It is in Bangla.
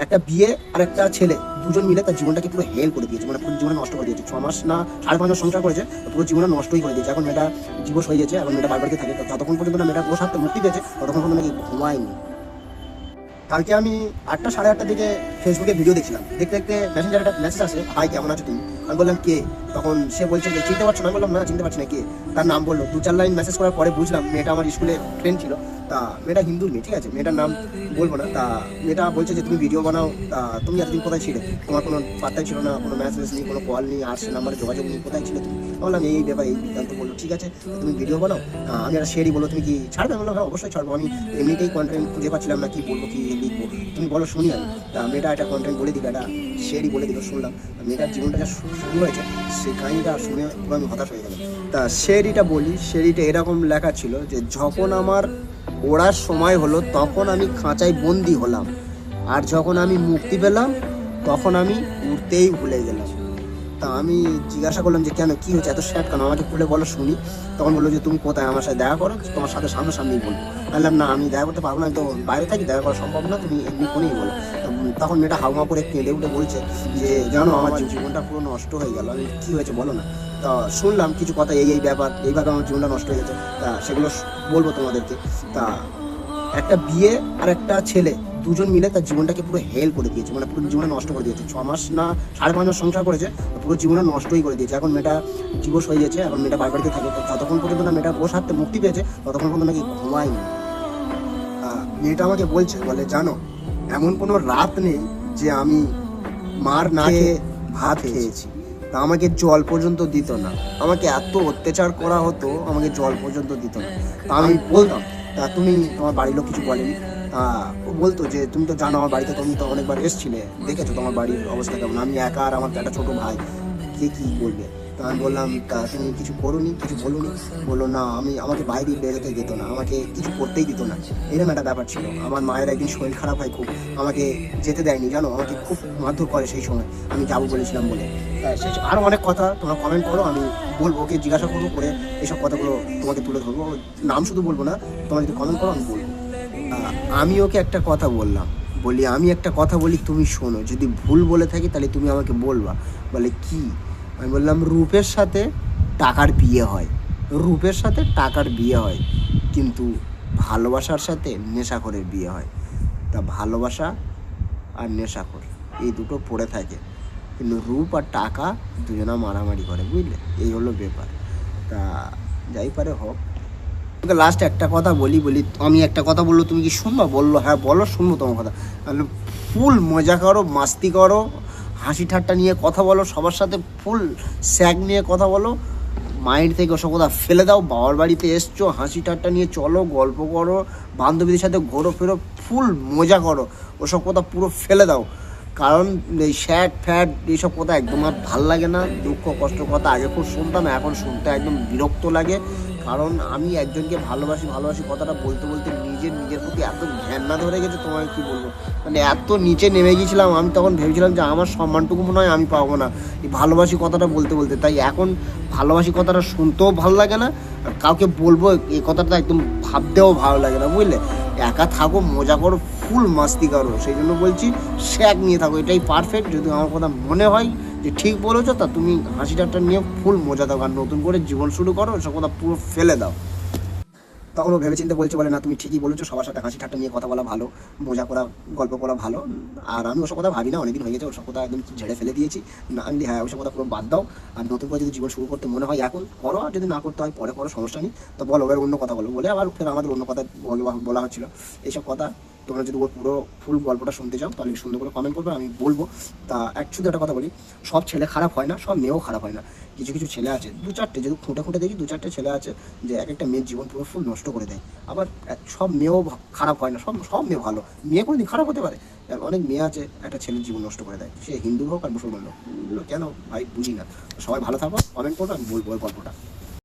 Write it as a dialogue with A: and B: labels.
A: একটা বিয়ে আর একটা ছেলে দুজন মিলে তার জীবনটাকে পুরো হেল করে দিয়েছে, মানে পুরো জীবনে নষ্ট করে দিয়েছে। 6 মাস না 5.5 মাস সংসার করেছে, পুরো জীবনে নষ্টই করে দিয়েছে। এখন মেয়েটা ডিভোর্স হয়ে গেছে, এখন মেয়েটা বাড়িতে থাকে। যতক্ষণ পর্যন্ত না মেয়েটা ওর সাথে মুক্তি পেয়েছে ততক্ষণ পর্যন্ত নাকি ঘুমায়নি। কালকে আমি 8টা সাড়ে 8টার দিকে ফেসবুকে ভিডিও দেখছিলাম, দেখতে দেখতে মেসেঞ্জারে একটা মেসেজ আসে, হাই কেমন আছো তুমি? আমি বললাম কে? তখন সে বলছে যে চিনতে পারছো না? আমি বললাম না চিনতে পারছি না। কে? তার নাম বললো। 2-4 লাইন মেসেজ করার পরে বুঝলাম মেয়েটা আমার স্কুলে ফ্রেন্ড ছিল। তা মেয়েটা হিন্দুর মেয়ে, ঠিক আছে, মেয়েটার নাম বলবো না। তা মেয়েটা বলছে যে তুমি ভিডিও বানাও, তা তুমি এতদিন কোথায় ছিলে? তোমার কোনো পাত্তাই ছিল না, কোনো মেসেজ নেই, কোনো কল নেই, আর সে নাম্বারে যোগাযোগ নেই, কোথায় ছিলে তুমি? বললাম এই ব্যাপার, এই বৃত্তান্ত। বললো ঠিক আছে তুমি ভিডিও বানাও, আমি একটা শেয়ারই বলো, তুমি কি ছাড়বে? বললাম হ্যাঁ অবশ্যই ছাড়বো, আমি এমনিতেই কন্টেন্ট খুঁজে পাচ্ছিলাম না, কি বলবো কি লিখবো, তুমি বলো শুনি আমি। তা মেয়েটা একটা কন্টেন্ট বলে দিল, একটা শেয়ারই বলে দিল, শুনলাম। মেয়েটার জীবনটা যা শুরু হয়েছে সেই কাহিনিটা শুনে পুরো আমি হতাশ হয়ে গেলাম। তা শেয়ারিটা বলি, শেয়ারিটা এরকম লেখা ছিল যে যখন আমার ওড়ার সময় হলো তখন আমি খাঁচায় বন্দি হলাম, আর যখন আমি মুক্তি পেলাম তখন আমি উড়তেই ভুলে গেলাম। তা আমি জিজ্ঞাসা করলাম যে কেন, কি হচ্ছে, এত স্যাড কেন, আমাকে খুলে বলো শুনি। তখন বললো যে তুমি কোথায়, আমার সাথে দেখা করো, তোমার সাথে সামনাসামনি বলবো। বললাম না আমি দেখা করতে পারবো না, আমি তো বাইরে থাকি, দেখা করা সম্ভব না, তুমি এমনি ফোনেই বলো। তখন মেয়েটা হাউমা করে কেঁদে উঠে বলছে যে জানো আমার জীবনটা পুরো নষ্ট হয়ে গেল। আমি কী হয়েছে বলো না। তা শুনলাম কিছু কথা, এই ব্যাপার, এইভাবে আমার জীবনটা নষ্ট হয়ে গেছে। তা সেগুলো বলবো তোমাদেরকে। তা একটা বিয়ে আর একটা ছেলে দুজন মিলে তার জীবনটাকে পুরো হেল করে দিয়েছে, মানে পুরো জীবনে নষ্ট করে দিয়েছে। 6 মাস না 5.5 মাস সংসার করেছে, পুরো জীবনে নষ্টই করে দিয়েছে। এখন মেয়েটা ডিভোর্স হয়ে গেছে, এখন মেয়েটা বাড়িতে থাকে। যতক্ষণ পর্যন্ত না মেয়েটা ওর সাথে মুক্তি পেয়েছে ততক্ষণ পর্যন্ত নাকি ঘুমায়নি। মেয়েটা আমাকে বলছে, বলে জানো এমন কোনো রাত নেই যে আমি মার না খেয়ে ভাত খেয়েছি। তা আমাকে জল পর্যন্ত দিত না, আমাকে এত অত্যাচার করা হতো, আমাকে জল পর্যন্ত দিত না। তা আমি বলতাম তা তুমি, তোমার বাড়ির লোক কিছু বলেনি? তা ও বলতো যে তুমি তো জানো আমার বাড়িতে, তুমি তো অনেকবার এসেছিলে, দেখেছো তোমার বাড়ির অবস্থা কেমন, আমি একা আর আমার একটা ছোটো ভাই, কে কী বলবে। তা আমি বললাম তা তুমি কিছু করোনি, কিছু বলোনি? বললো না, আমাকে বাইরে বেরোতে দিত না, আমাকে কিছু করতেই দিত না। এরকম একটা ব্যাপার ছিল। আমার মায়ের একদিন শরীর খারাপ হয় খুব, আমাকে যেতে দেয়নি, জানো আমাকে খুব মারধর করে সেই সময়, আমি যাবো বলেছিলাম বলে। সেই আরও অনেক কথা তোমরা কমেন্ট করো, আমি বলবো, ওকে জিজ্ঞাসা করবো করে এইসব কথাগুলো তোমাকে তুলে ধরবো। নাম শুধু বলবো না, তোমরা যদি কমেন্ট করো আমি বলবো। আমি ওকে একটা কথা বললাম, বলি আমি একটা কথা বলি তুমি শোনো, যদি ভুল বলে থাকি তাহলে তুমি আমাকে বলবা। বলে কি? আমি বললাম রূপের সাথে টাকার বিয়ে হয়, রূপের সাথে টাকার বিয়ে হয়, কিন্তু ভালোবাসার সাথে নেশাখোরের বিয়ে হয়। তা ভালোবাসা আর নেশাখোর এই দুটো পড়ে থাকে, কিন্তু রূপ আর টাকা দুজনা মারামারি করে, বুঝলে, এই হলো ব্যাপার। তা যাই পারে হোক। তোকে লাস্ট একটা কথা বলি, আমি একটা কথা বললো তুমি কি শুনবা? বললো হ্যাঁ বলো, শুনবো তোমার কথা। তাহলে ফুল মজা করো, মাস্তি করো, হাসি ঠাট্টা নিয়ে কথা বলো, সবার সাথে ফুল স্যাগ নিয়ে কথা বলো, মাইন্ড থেকে ওসব কথা ফেলে দাও। বাবার বাড়িতে এসছো, হাসি ঠাট্টা নিয়ে চলো, গল্প করো, বান্ধবীদের সাথে ঘোরো ফেরো, ফুল মজা করো, ওসব কথা পুরো ফেলে দাও। কারণ এই স্যাড ফ্যাড এইসব কথা একদম আর ভাল লাগে না। দুঃখ কষ্ট কথা আগে খুব শুনতাম, এখন শুনতে একদম বিরক্ত লাগে। কারণ আমি একজনকে ভালোবাসি কথাটা বলতে বলতে নিজের প্রতি এত ঘেন্না ধরে গেছে, তোমায় কি বলবো, মানে এত নিচে নেমে গেছিলাম। আমি তখন ভেবেছিলাম যে আমার সম্মানটুকু মনে হয় আমি পাবো না এই ভালোবাসি কথাটা বলতে বলতে। তাই এখন ভালোবাসি কথাটা শুনতেও ভালো লাগে না, আর কাউকে বলবো এই কথাটা একদম ভাবতেও ভালো লাগে না, বুঝলে। একা থাকো, মজা করো, ফুল মাস্তি করো, সেই জন্য বলছি শ্যাক নিয়ে থাকো, এটাই পারফেক্ট। যদি আমার কথা মনে হয় যে ঠিক বলেছো, তা তুমি হাসি ঠাট্টা নিয়ে ফুল মজা দাও, আর নতুন করে জীবন শুরু করো, সব কথা পুরো ফেলে দাও। তখন ও ভেবেচিন্তে বলছে, বলে না তুমি ঠিকই বলেছো, সবার সাথে হাসি ঠাট্টা নিয়ে কথা বলা ভালো, মজা করা, গল্প করা ভালো। আর আমি ওসব কথা ভাবি না, অনেকদিন হয়ে গেছে, ওসব কথা একদম ঝেড়ে ফেলে দিয়েছি। না আমি হ্যাঁ ওসব কথা পুরো বাদ দাও, আর নতুন করে যদি জীবন শুরু করতে মনে হয় এখন করো, আর যদি না করতে হয় পরে করো, সমস্যা নেই। তো বলো এবার অন্য কথা বলো, বলে আবার ফের আমাদের অন্য কথা বলা হচ্ছিলো। এইসব কথা তোমরা যদি ওর পুরো ফুল গল্পটা শুনতে চাও তাহলে সুন্দর করে কমেন্ট করবে, আমি বলবো। তা শুধু একটা কথা বলি, সব ছেলে খারাপ হয় না, সব মেয়েও খারাপ হয় না। কিছু কিছু ছেলে আছে, 2-4টে যদি খুঁটে দেখি, 2-4টে ছেলে আছে যে এক একটা মেয়ের জীবন পুরো ফুল নষ্ট করে দেয়। আবার সব মেয়েও খারাপ হয় না, সব মেয়ে ভালো। মেয়ে কোনোদিন খারাপ হতে পারে? অনেক মেয়ে আছে একটা ছেলের জীবন নষ্ট করে দেয়, সে হিন্দু হোক আর মুসলমান হোক। কেন ভাই বুঝি না। সবাই ভালো থাকো, কমেন্ট করো, আমি বলবো ওই গল্পটা।